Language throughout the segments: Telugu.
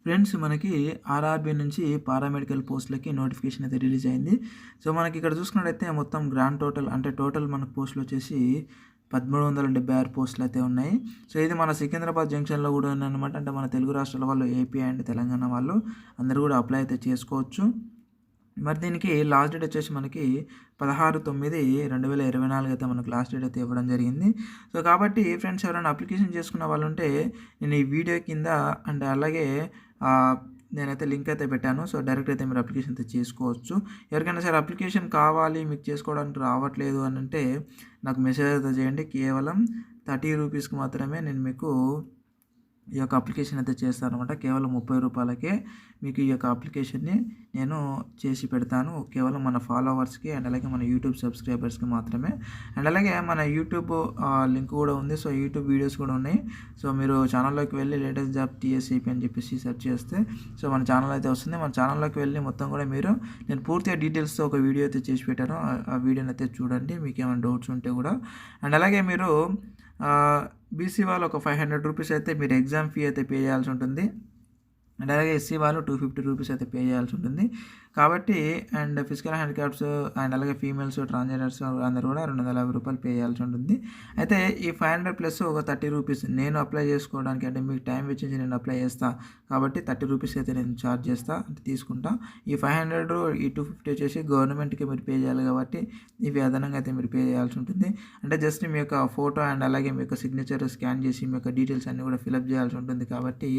ఫ్రెండ్స్ మనకి ఆర్ఆర్బీ నుంచి పారామెడికల్ పోస్టులకి నోటిఫికేషన్ అయితే రిలీజ్ అయింది. సో మనకి ఇక్కడ చూసుకున్నట్టయితే మొత్తం గ్రాండ్ టోటల్ మనకు పోస్టులు వచ్చేసి 1376 పోస్టులు అయితే ఉన్నాయి. సో ఇది మన సికింద్రాబాద్ జంక్షన్లో కూడా ఉందన్నమాట. అంటే మన తెలుగు రాష్ట్రాల వాళ్ళు, ఏపీ అండ్ తెలంగాణ వాళ్ళు అందరూ కూడా అప్లై అయితే చేసుకోవచ్చు. మరి దీనికి లాస్ట్ డేట్ వచ్చేసి మనకి 16/9/2024 అయితే మనకు లాస్ట్ డేట్ అయితే ఇవ్వడం జరిగింది. సో కాబట్టి ఫ్రెండ్స్, ఎవరైనా అప్లికేషన్ చేసుకున్న వాళ్ళు ఉంటే నేను ఈ వీడియో కింద అండ్ అలాగే నేనైతే లింక్ అయితే పెట్టాను. సో డైరెక్ట్ అయితే మీరు అప్లికేషన్ అయితే చేసుకోవచ్చు. ఎవరికైనా సరే అప్లికేషన్ కావాలి, మీకు చేసుకోవడానికి రావట్లేదు అని అంటే నాకు మెసేజ్ అయితే చేయండి. కేవలం 30 రూపీస్కి మాత్రమే నేను మీకు ఈ యొక్క అప్లికేషన్ అయితే చేస్తాను అనమాట. కేవలం 30 రూపాయలకే మీకు ఈ యొక్క అప్లికేషన్ని నేను చేసి పెడతాను. కేవలం మన ఫాలోవర్స్కి అండ్ అలాగే మన యూట్యూబ్ సబ్స్క్రైబర్స్కి మాత్రమే. అండ్ అలాగే మన యూట్యూబ్ లింక్ కూడా ఉంది. సో యూట్యూబ్ వీడియోస్ కూడా ఉన్నాయి. సో మీరు ఛానల్లోకి వెళ్ళి లేటెస్ట్ జాబ్ టీఎస్ఏపీ అని చెప్పేసి సెర్చ్ చేస్తే సో మన ఛానల్ అయితే వస్తుంది. మన ఛానల్లోకి వెళ్ళి మొత్తం కూడా మీరు నేను పూర్తిగా డీటెయిల్స్తో ఒక వీడియో అయితే చేసి పెట్టాను. ఆ వీడియోని అయితే చూడండి, మీకు ఏమైనా డౌట్స్ ఉంటే కూడా. అండ్ అలాగే మీరు బీసీ వాళ్ళు ఒక 500 రూపీస్ అయితే మీరు ఎగ్జామ్ ఫీ అయితే పే చేయాల్సి ఉంటుంది. అండ్ అలాగే ఎస్సీ వాళ్ళు 250 రూపీస్ అయితే పే చేయాల్సి ఉంటుంది. కాబట్టి అండ్ ఫిజికల్ హ్యాండిక్యాప్స్ అండ్ అలాగే ఫీమేల్స్, ట్రాన్స్జెండర్స్ అందరూ కూడా 250 రూపాయలు పే చేయాల్సి ఉంటుంది. అయితే ఈ 500 ప్లస్ ఒక 30 రూపీస్ నేను అప్లై చేసుకోవడానికి, అంటే మీకు టైం వెచ్చించి నేను అప్లై చేస్తాను కాబట్టి 30 రూపీస్ అయితే నేను ఛార్జ్ చేస్తాను, అంటే తీసుకుంటా. ఈ 500 ఈ 250 వచ్చేసి గవర్నమెంట్కి మీరు పే చేయాలి కాబట్టి ఇవి అదనంగా అయితే మీరు పే చేయాల్సి ఉంటుంది. అంటే జస్ట్ మీ యొక్క ఫోటో అండ్ అలాగే మీ యొక్క సిగ్నేచర్ స్కాన్ చేసి మీ యొక్క డీటెయిల్స్ అన్నీ కూడా ఫిలప్ చేయాల్సి ఉంటుంది. కాబట్టి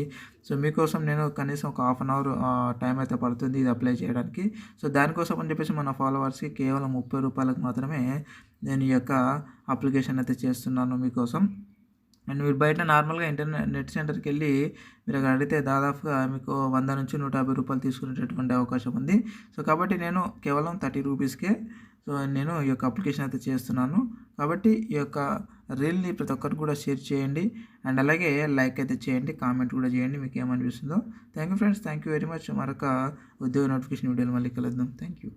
సో మీకోసం నేను కనీసం ఒక హాఫ్ అన్ అవర్ టైం అయితే పడుతుంది ఇది అప్లై చేయడానికి. సో దానికోసం అని చెప్పేసి మన ఫాలోవర్స్కి కేవలం 30 రూపాయలకు మాత్రమే నేను ఈ యొక్క అప్లికేషన్ అయితే చేస్తున్నాను మీకోసం. అండ్ మీరు బయట నార్మల్గా నెట్ సెంటర్కి వెళ్ళి మీరు అక్కడ అడిగితే దాదాపుగా మీకు 100 నుంచి 150 రూపాయలు తీసుకునేటటువంటి అవకాశం ఉంది. సో కాబట్టి నేను కేవలం 30 రూపీస్కే సో నేను ఈ యొక్క అప్లికేషన్ అయితే చేస్తున్నాను. కాబట్టి ఈ యొక్క రీల్ని ప్రతి ఒక్కరికి కూడా షేర్ చేయండి అండ్ అలాగే లైక్ అయితే చేయండి, కామెంట్ కూడా చేయండి మీకు ఏమనిపిస్తుందో. Thank you friends, thank you very much. మరొక ఉద్యోగ నోటిఫికేషన్ వీడియోలు మళ్ళీ కలుద్దాం. Thank you.